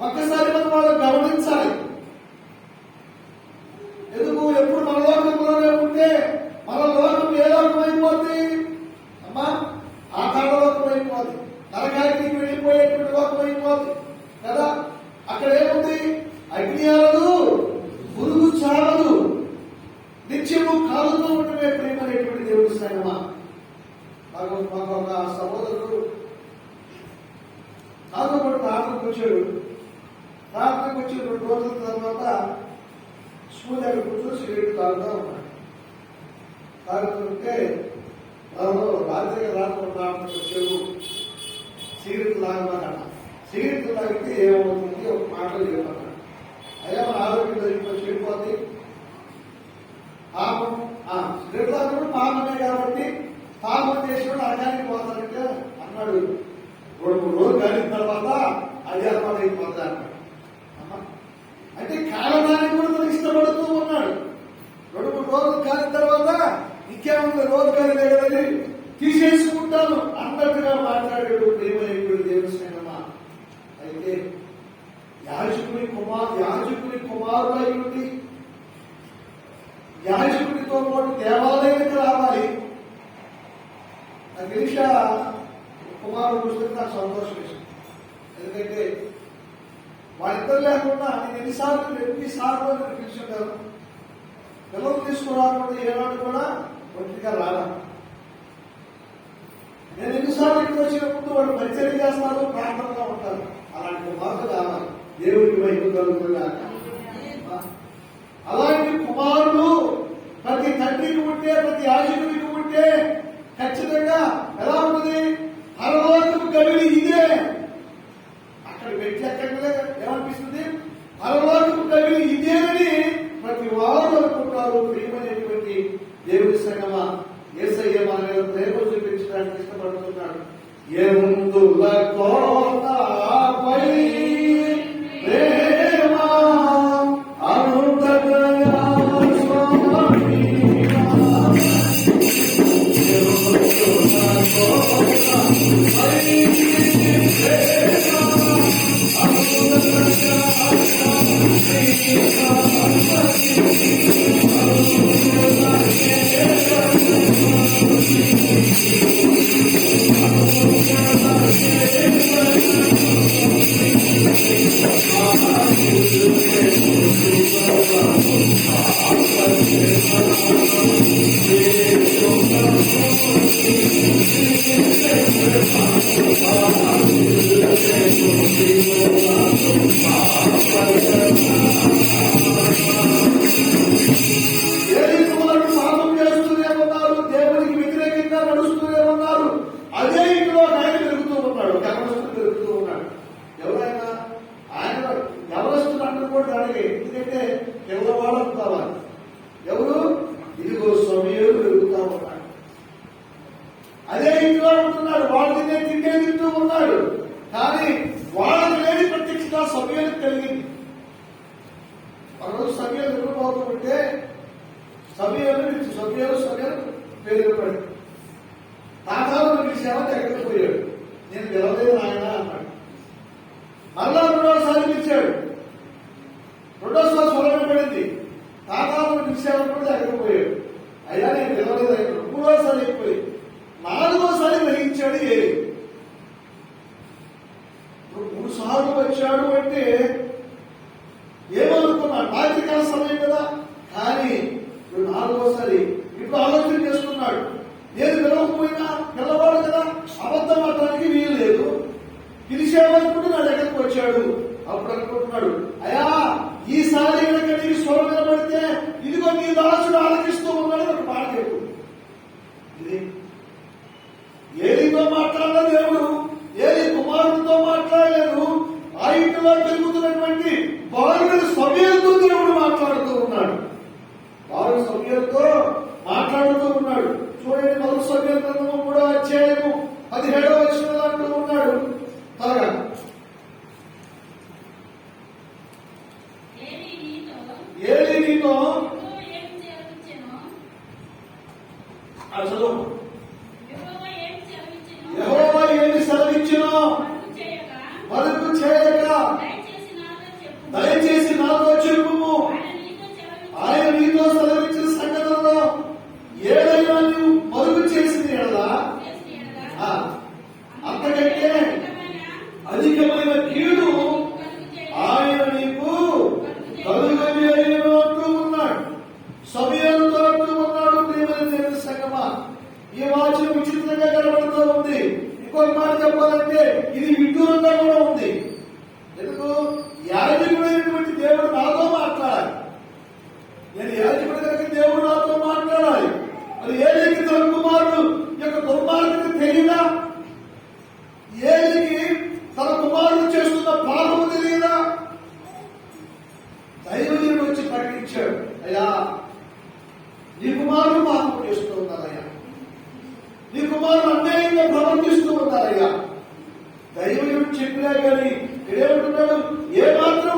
ఒక్కసారి మనం వాళ్ళు గమనించాలి. ఎందుకు ఎప్పుడు మన లోకంలోనే ఉంటే మన లోకం ఏ లోకం అయిపోద్ది అమ్మా? ఆకార లోకం అయిపోద్ది, నరకానికి వెళ్ళిపోయేటువంటి లోకం అయిపోద్ది కదా. అక్కడ ఏముంది? అగ్ని ఆరదు, పురుగు చాలదు, నిత్యము కాలుతూ ఉండమే ప్రేమనేటువంటి దేవుడి సంగమా. మాకు ఒక సహోదరుడు నాతో పాటు ప్రార్థనకు వచ్చాడు. ప్రార్థనకు వచ్చి 2 రోజుల తర్వాత స్కూల్ దగ్గర కూర్చొని సిగరెట్ తాగుతూ ఉన్నాడు. తాగుతుంటే రాత్రి ప్రార్థనకు వచ్చాడు. సిగరెట్ తాగమన్నాడు. సిగరెట్ తాగితే ఏమవుతుంది? ఒక మాటలు చెప్పన్నాడు. అయ్యా మన ఆరోగ్యం చెడిపోద్ది. పాపం సిగరెట్ తాగడం పాపమే కాబట్టి పాపం చేసినప్పుడు అర్థానికి పోతానంటే అన్నాడు. 2-3 రోజులు కలిగిన తర్వాత అది అలవాటు అయిపోతుంది అన్నాడు. అంటే కాలనానికి కూడా తనకు ఇష్టపడుతూ ఉన్నాడు. 2-3 రోజులు కాలిన తర్వాత ఇంకేముంది, రోజు కలిగేదని తీసేసుకుంటాను అన్నట్టుగా మాట్లాడేడు ప్రేమైనటువంటి దేవుని స్నేహమా. అయితే యాజకుని కుమారులై ఉండి యాజకుడితో పాటు దేవాలయానికి రావాలి. నాకు ఎలీషా కుమారుడు చూస్తే నాకు సంతోషం వేసింది. ఎందుకంటే వాళ్ళిద్దరు లేకుండా నేను ఎన్నిసార్లు పిలిచుంటాను. పిల్లలు తీసుకురాకుండా ఏనాడు కూడా ఒంటిగా రాలా. నేను ఎన్నిసార్లు ఇంటికి వచ్చినప్పుడు వాళ్ళు పరిచయం చేస్తారు, ప్రాంతంగా ఉంటారు. అలాంటి కుమారుడు కావాలి. దేవుడికి వైపు కలుగుతుందా? అలాంటి కుమారుడు ప్రతి తండ్రికి ఉంటే, ప్రతి యాజకుడికి ఉంటే ఖచ్చితంగా ఎలా ఉంటుంది? పరలోకపు గవిడి ఇదే. అక్కడ వ్యక్తి ఎక్కడ ఏమనిపిస్తుంది? పరలోకపు గవిడి ఇదేనని ప్రతి వారు అనుకుంటారు. ప్రియమైనటువంటి దేవుడి సంగమా, యేసయ్య మన మీద ప్రేమ చూపించడానికి ఇష్టపడుతున్నాడు. ఎందులకో నాపై ప్రేమ అనుదయ స్వామి ఎందుకంటే పిల్లవాడు కావాలి. ఎవరు? ఇదిగో సమయాలు పెరుగుతా ఉన్నాడు. అదే ఇంట్లో ఉంటున్నాడు. వాళ్ళు తింటే తింటూ ఉన్నాడు. కానీ వాళ్ళకి లేని ప్రత్యక్షత సమయానికి కలిగింది. ఒకరోజు సమయాలు ఎదురుపోతూ ఉంటే సమయాలు పేరుపడి తాతాలు పిలిచామని ఎక్కడికి పోయాడు. నేను పిలవలేదు ఆయన అన్నాడు. మళ్ళా 2వసారి పిలిచాడు. 2వసారి స్వరం పడింది. తాతాలను పిలిచామని కూడా ఎక్కడికి పోయాడు. అయ్యా నేను పిలవలేదు అయ్యాడు. 3వసారి అయిపోయింది. 4వసారి గ్రహించాడు. 3 సార్లు వచ్చాడు అంటే ఏమనుకున్నాడు? రాత్రికాల సమయం కదా. కానీ 4వసారి ఇప్పుడు ఆలోచన చేసుకున్నాడు. నేను పిలవకపోయినా పిల్లవాడు కదా, అబద్ధం ఆడటానికి వీలు లేదు. పిలిచేవాడు నా దగ్గరకు వచ్చాడు. అప్పుడు అనుకుంటున్నాడు, అయ్యా ఈసారి కనుక నీకు స్వరం నిలబడితే ఇదిగో నీ దాసుడు ఆలకిస్తూ ఉన్నాడు. ఒక పాట చెప్పు. ఇది ఏలితో మాట్లాడలే దేవుడు, ఏలి కుమారుడితో మాట్లాడలేదు. ఆ ఇంటిలో పెరుగుతున్నటువంటి బాలుడి సమయంతో దేవుడు మాట్లాడుతూ ఉన్నాడు. బాలుడు సమయంతో మాట్లాడుతూ ఉన్నాడు. చెప్పుము. ఆయన నీతో సెలవిచ్చిన సంగతులలో ఏదైనా నీవు మరుగు చేసింది ఎడలా అంతకంటే అధికమైన కీడు ఆయన నీకు కలుగజేయును అంటూ ఉన్నాడు. సమయంతో అంటూ ఉన్నాడు. ప్రియమైన దేవుని సంగమా, ఈ వాక్యం విచిత్రంగా కనబడుతూ ఉంది. ఇంకొక మాట చెప్పాలంటే ఇది విడ్డూరంగా కూడా ఉంది. ఎందుకు? యాజకుడైనటువంటి దేవుడు నాతో మాట్లాడాలి. నేను యాజకుడు కనుక దేవుడు నాతో మాట్లాడాలి. మరి ఏలికి తన కుమారుడు యొక్క దుర్మార్గత తెలియదా? ఏలికి తన కుమారుడు చేస్తున్న పాపము తెలియదా? దైవజనుడు వచ్చి ప్రకటించాడు, అయ్యా నీ కుమారుడు పాపం చేస్తూ ఉన్నారయ్యా, నీ కుమారుడు అన్యాయంగా ప్రవర్తిస్తూ ఉన్నారయ్యా. దైవజనుడు చెప్పినా కానీ ఏమంటున్నాడు? ఏ మాత్రం